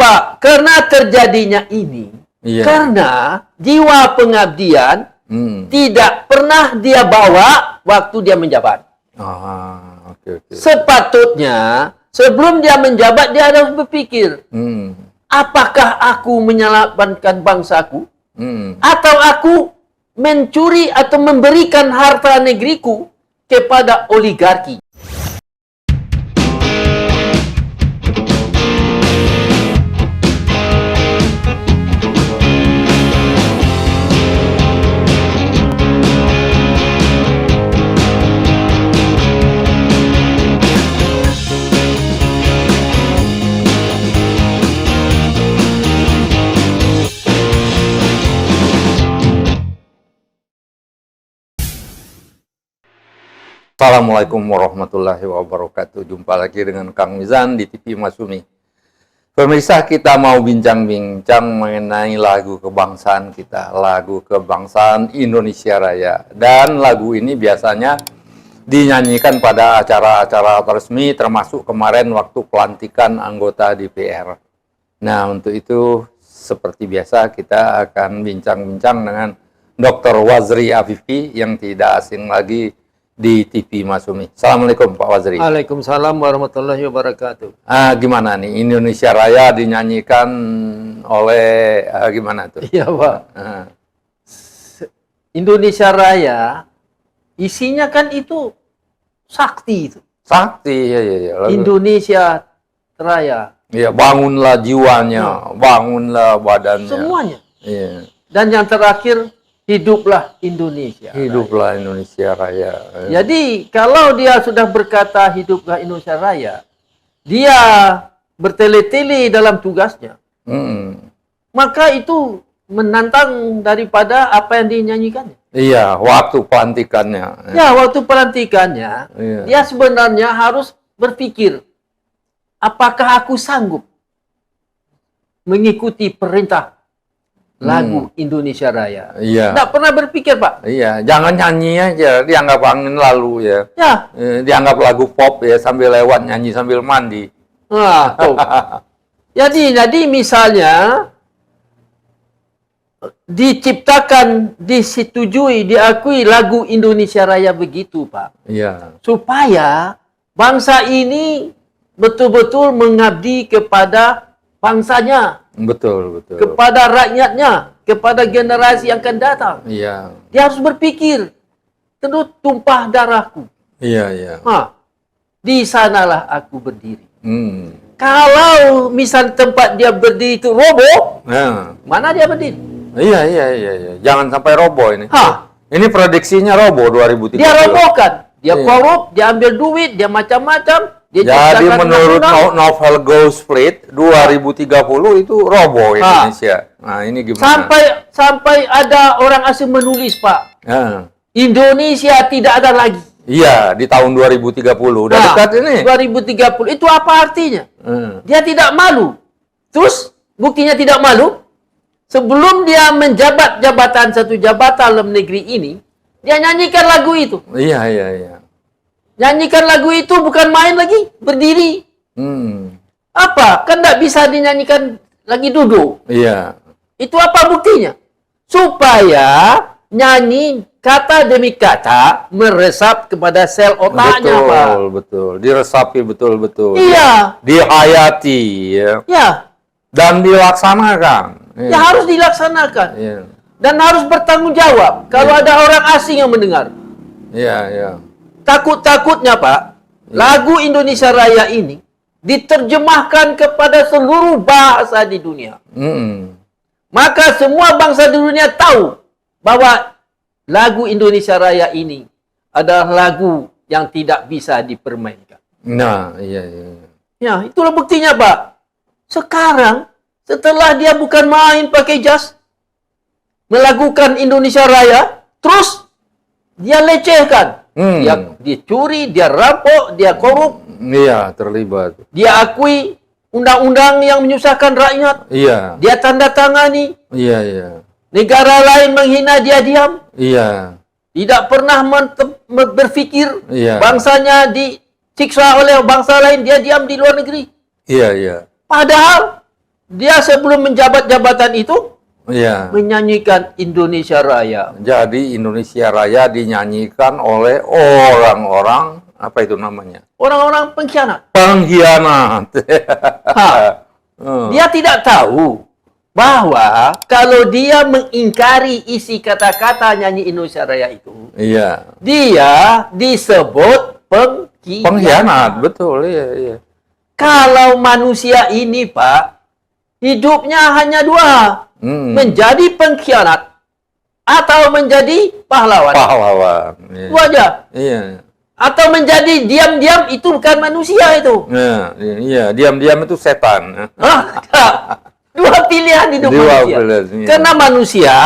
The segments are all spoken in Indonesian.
Pak? Karena terjadinya ini, karena jiwa pengabdian tidak pernah dia bawa waktu dia menjabat. Sepatutnya sebelum dia menjabat dia harus berpikir, apakah aku menyelamatkan bangsaku, atau aku mencuri atau memberikan harta negeriku kepada oligarki. Assalamualaikum warahmatullahi wabarakatuh. Jumpa lagi dengan Kang Mizan di TV Masumi. Pemirsa, kita mau bincang-bincang mengenai lagu kebangsaan kita, lagu kebangsaan Indonesia Raya. Dan lagu ini biasanya dinyanyikan pada acara-acara resmi, termasuk kemarin waktu pelantikan anggota DPR. Nah, untuk itu seperti biasa kita akan bincang-bincang dengan Dr. Wazri Afifi yang tidak asing lagi di TV Masumi. Assalamualaikum Pak Wazri. Waalaikumsalam warahmatullahi wabarakatuh. Gimana nih Indonesia Raya dinyanyikan oleh gimana tuh? Iya Pak. Indonesia Raya isinya kan itu sakti itu. Sakti ya. Indonesia Raya. Iya, bangunlah jiwanya, bangunlah badannya. Semuanya. Iya. Dan yang terakhir, hiduplah Indonesia. Hiduplah Raya. Indonesia Raya. Jadi kalau dia sudah berkata hiduplah Indonesia Raya, dia bertele-tele dalam tugasnya. Maka itu menantang daripada apa yang dinyanyikannya. Iya, waktu pelantikannya. Ya, waktu pelantikannya, dia sebenarnya harus berpikir, apakah aku sanggup mengikuti perintah lagu Indonesia Raya? Iya. Tidak pernah berpikir, Pak. Iya, jangan nyanyi aja, dianggap angin lalu ya. Ya. Dianggap lagu pop ya, sambil lewat nyanyi sambil mandi. Nah, tuh. Jadi misalnya diciptakan, disetujui, diakui lagu Indonesia Raya begitu, Pak. Iya. Supaya bangsa ini betul-betul mengabdi kepada bangsanya. Betul. Kepada rakyatnya, kepada generasi yang akan datang. Iya. Dia harus berpikir, tentu tumpah darahku. Iya. Di sanalah aku berdiri. Kalau misal tempat dia berdiri itu roboh, mana dia berdiri? Iya. Jangan sampai roboh ini. Ini prediksinya roboh 2030. Dia robohkan. Dia korup, dia ambil duit, dia macam-macam. Jadi menurut novel Ghost Fleet 2030 itu roboh Indonesia. Nah, ini gimana? Sampai ada orang asing menulis, Pak. Indonesia tidak ada lagi. Iya, di tahun 2030 udah dekat ini. 2030 itu apa artinya? Dia tidak malu. Terus buktinya tidak malu. Sebelum dia menjabat satu jabatan dalam negeri ini, dia nyanyikan lagu itu. Iya. Nyanyikan lagu itu bukan main lagi, berdiri. Apa? Kan tidak bisa dinyanyikan lagi duduk. Iya. Itu apa buktinya? Supaya nyanyi kata demi kata meresap kepada sel otaknya, Pak. Betul. Diresapi betul-betul. Iya. Dihayati ya. Dan dilaksanakan. Ya harus dilaksanakan. Iya. Dan harus bertanggung jawab kalau ada orang asing yang mendengar. Iya. Takut-takutnya, Pak, lagu Indonesia Raya ini diterjemahkan kepada seluruh bahasa di dunia. Maka semua bangsa di dunia tahu bahwa lagu Indonesia Raya ini adalah lagu yang tidak bisa dipermainkan. Nah, iya. Ya, itulah buktinya, Pak. Sekarang, setelah dia bukan main pakai jas, melakukan Indonesia Raya, terus dia lecehkan. Dia curi, dia rampok, dia korup. Iya, terlibat. Dia akui undang-undang yang menyusahkan rakyat. Iya. Dia tanda tangani. Iya. Negara lain menghina, dia diam. Iya. Tidak pernah berpikir bangsanya disiksa oleh bangsa lain, dia diam di luar negeri. Iya. Padahal dia sebelum menjabat jabatan itu Iya. menyanyikan Indonesia Raya. Jadi Indonesia Raya dinyanyikan oleh orang-orang, apa itu namanya? Orang-orang pengkhianat. Pengkhianat. Ha. Dia tidak tahu bahwa kalau dia mengingkari isi kata-kata nyanyi Indonesia Raya itu, Iya. dia disebut pengkhianat. Pengkhianat, betul. Iya, iya. Kalau manusia ini, Pak, hidupnya hanya dua. Menjadi pengkhianat atau menjadi pahlawan. Pahlawan. Iya. Itu aja. Iya. Atau menjadi diam-diam, itu bukan manusia itu. Iya, iya. Diam-diam itu setan. Dua pilihan hidup Dua manusia. pilihan, iya. Karena manusia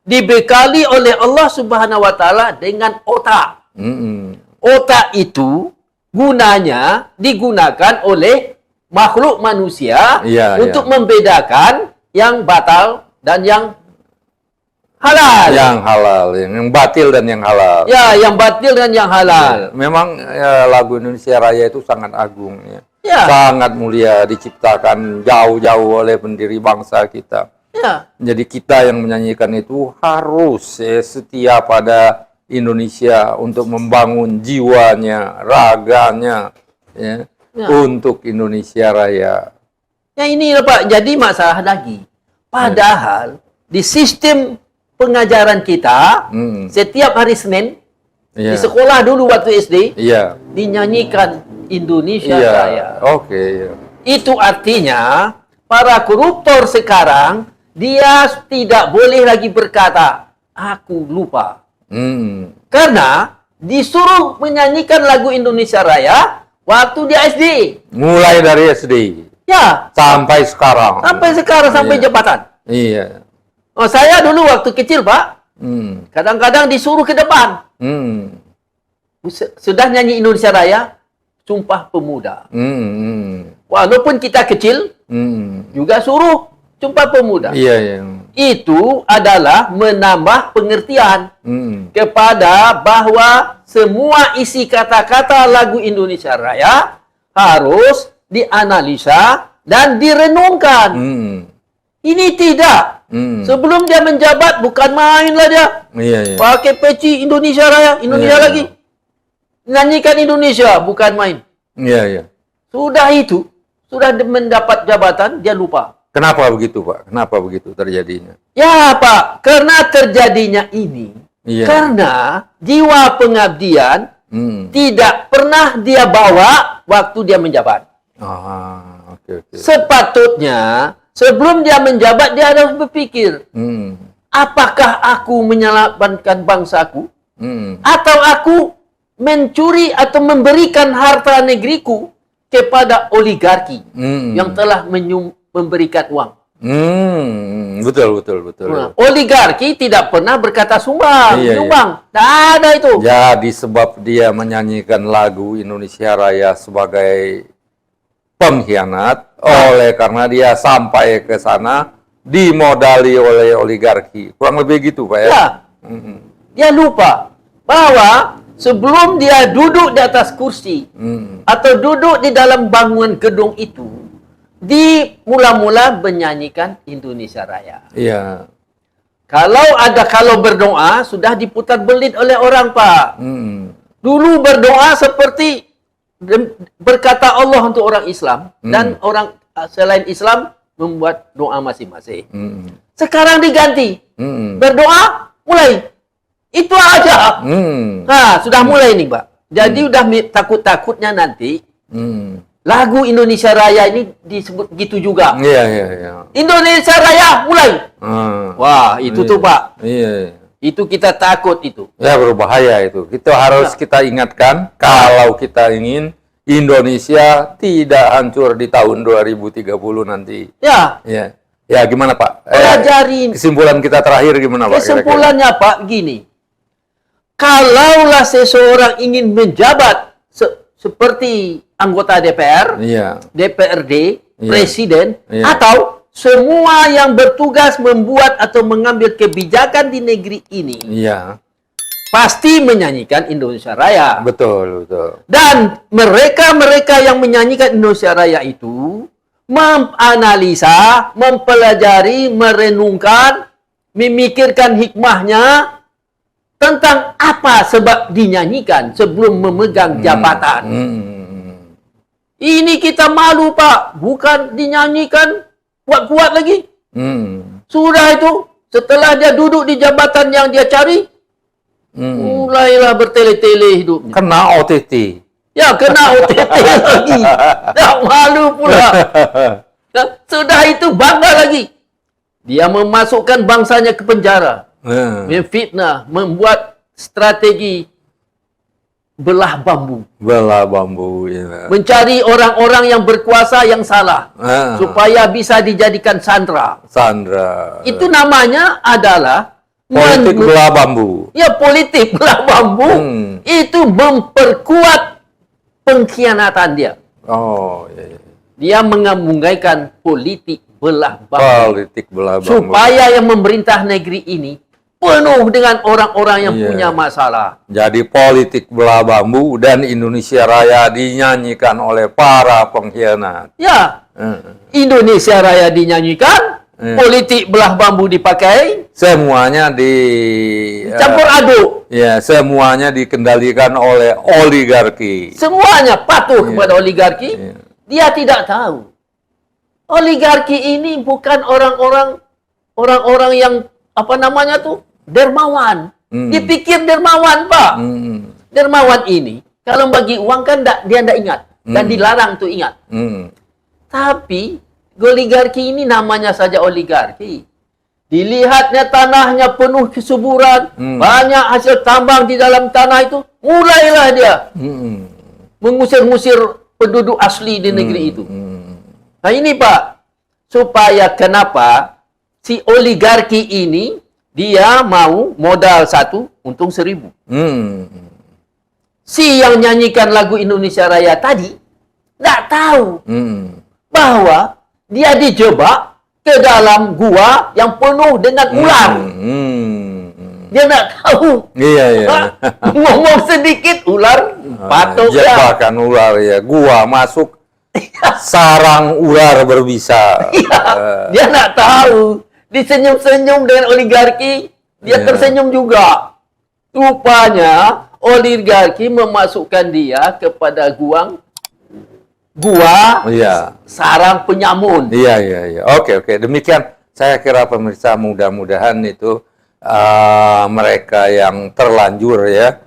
dibekali oleh Allah Subhanahu wa taala dengan otak. Otak itu gunanya digunakan oleh makhluk manusia Iya, untuk membedakan yang batal dan yang halal. Yang halal, yang batil dan yang halal. Ya, yang batil dan yang halal. Memang lagu Indonesia Raya itu sangat agung, ya. Ya. Sangat mulia, diciptakan jauh-jauh oleh pendiri bangsa kita. Ya. Jadi kita yang menyanyikan itu harus setia pada Indonesia untuk membangun jiwanya, raganya, ya, untuk Indonesia Raya. Ya ini Pak, jadi masalah lagi. Padahal di sistem pengajaran kita, setiap hari Senin, di sekolah dulu waktu SD, dinyanyikan Indonesia Raya. Oke. Iya. Itu artinya, para koruptor sekarang, dia tidak boleh lagi berkata, aku lupa. Karena disuruh menyanyikan lagu Indonesia Raya waktu di SD. Mulai dari SD. Ya. Sampai sekarang. Sampai sekarang, sampai jabatan. Iya. Oh, saya dulu waktu kecil, Pak, kadang-kadang disuruh ke depan. Sudah nyanyi Indonesia Raya, Sumpah Pemuda. Walaupun kita kecil, juga suruh Sumpah Pemuda. Iya, iya. Itu adalah menambah pengertian kepada bahwa semua isi kata-kata lagu Indonesia Raya harus dianalisa dan direnungkan. Ini tidak. Sebelum dia menjabat, bukan main lah dia. Iya, iya. Pakai peci Indonesia Raya, Indonesia lagi. Nyanyikan Indonesia, bukan main. Iya, iya. Sudah itu, sudah mendapat jabatan, dia lupa. Kenapa begitu, Pak? Kenapa begitu terjadinya? Ya, Pak, karena terjadinya ini. Karena jiwa pengabdian tidak pernah dia bawa waktu dia menjabat. Oke. Sepatutnya, sebelum dia menjabat, dia harus berpikir, apakah aku menyelamatkan bangsaku? Atau aku mencuri atau memberikan harta negeriku kepada oligarki yang telah memberikan uang. Betul. Nah, oligarki tidak pernah berkata sumbang, nyumbang. Tak ada itu. Jadi sebab dia menyanyikan lagu Indonesia Raya sebagai pengkhianat, oleh karena dia sampai ke sana dimodali oleh oligarki. Kurang lebih gitu, Pak ya? Ya. Dia lupa bahwa sebelum dia duduk di atas kursi atau duduk di dalam bangunan gedung itu, mula-mula menyanyikan Indonesia Raya. Iya. Kalau berdoa sudah diputar belit oleh orang, Pak. Dulu berdoa seperti berkata Allah untuk orang Islam dan orang selain Islam membuat doa masing-masing. Sekarang diganti. Berdoa mulai. Itu aja. Nah, sudah mulai nih, Pak. Jadi udah takut-takutnya nanti lagu Indonesia Raya ini disebut gitu juga. Iya. Indonesia Raya mulai. Wah, itu tuh, Pak. Iya. Itu kita takut itu. Ya, berbahaya itu. Kita harus kita ingatkan kalau kita ingin Indonesia tidak hancur di tahun 2030 nanti. Ya. Ya. Ya, gimana, Pak? Pelajarin. Kesimpulan kita terakhir gimana, Pak? Kesimpulannya, Pak, gini. Kalaulah seseorang ingin menjabat seperti anggota DPR, DPRD, Presiden, atau semua yang bertugas membuat atau mengambil kebijakan di negeri ini, pasti menyanyikan Indonesia Raya. Betul. Dan mereka yang menyanyikan Indonesia Raya itu menganalisa, mempelajari, merenungkan, memikirkan hikmahnya tentang apa sebab dinyanyikan sebelum memegang jabatan. Ini kita malu, Pak. Bukan dinyanyikan kuat-kuat lagi. Sudah itu, setelah dia duduk di jabatan yang dia cari, mulailah bertele-tele hidupnya. Kena OTT. Ya, kena OTT lagi. Tak malu pula. Sudah itu bangga lagi. Dia memasukkan bangsanya ke penjara. Memfitnah, membuat strategi belah bambu. Belah bambu. Ya. Mencari orang-orang yang berkuasa yang salah. Supaya bisa dijadikan sandera. Sandra. Itu namanya adalah Politik belah bambu. Ya, politik belah bambu. Itu memperkuat pengkhianatan dia. Oh, iya. Dia mengambungkan politik belah bambu. Politik belah bambu. Supaya yang memerintah negeri ini penuh dengan orang-orang yang punya masalah. Jadi politik belah bambu dan Indonesia Raya dinyanyikan oleh para pengkhianat. Ya, Indonesia Raya dinyanyikan, politik belah bambu dipakai, semuanya campur aduk. Ya, semuanya dikendalikan oleh oligarki. Semuanya patuh kepada oligarki. Dia tidak tahu. Oligarki ini bukan orang-orang yang apa namanya tuh dermawan. Dipikir dermawan, Pak. Dermawan ini kalau bagi uang kan dia tidak ingat dan dilarang tuh ingat. Tapi oligarki ini namanya saja oligarki. Dilihatnya tanahnya penuh kesuburan, banyak hasil tambang di dalam tanah itu, mulailah dia mengusir-ngusir penduduk asli di negeri itu. Nah ini, Pak, supaya kenapa si oligarki ini dia mau modal 1 untung 1000. Si yang nyanyikan lagu Indonesia Raya tadi nggak tahu bahwa dia dijebak ke dalam gua yang penuh dengan ular. Dia nggak tahu. Iya. Ngomong sedikit ular patok ya. Jebakan ular ya. Gua masuk sarang ular berbisa. Dia nggak tahu. Disenyum-senyum dengan oligarki, dia tersenyum juga. Rupanya oligarki memasukkan dia kepada gua sarang penyamun. Iya. Oke. Demikian saya kira pemirsa, mudah-mudahan itu mereka yang terlanjur ya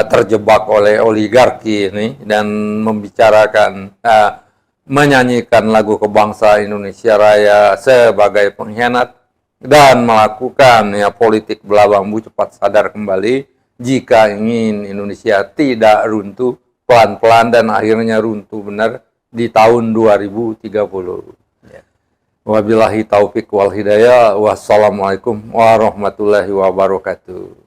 terjebak oleh oligarki ini dan membicarakan menyanyikan lagu kebangsaan Indonesia Raya sebagai pengkhianat dan melakukan politik belah bambu cepat sadar kembali jika ingin Indonesia tidak runtuh pelan-pelan dan akhirnya runtuh benar di tahun 2030. Wabillahi taufik wal hidayah. Wassalamualaikum warahmatullahi wabarakatuh.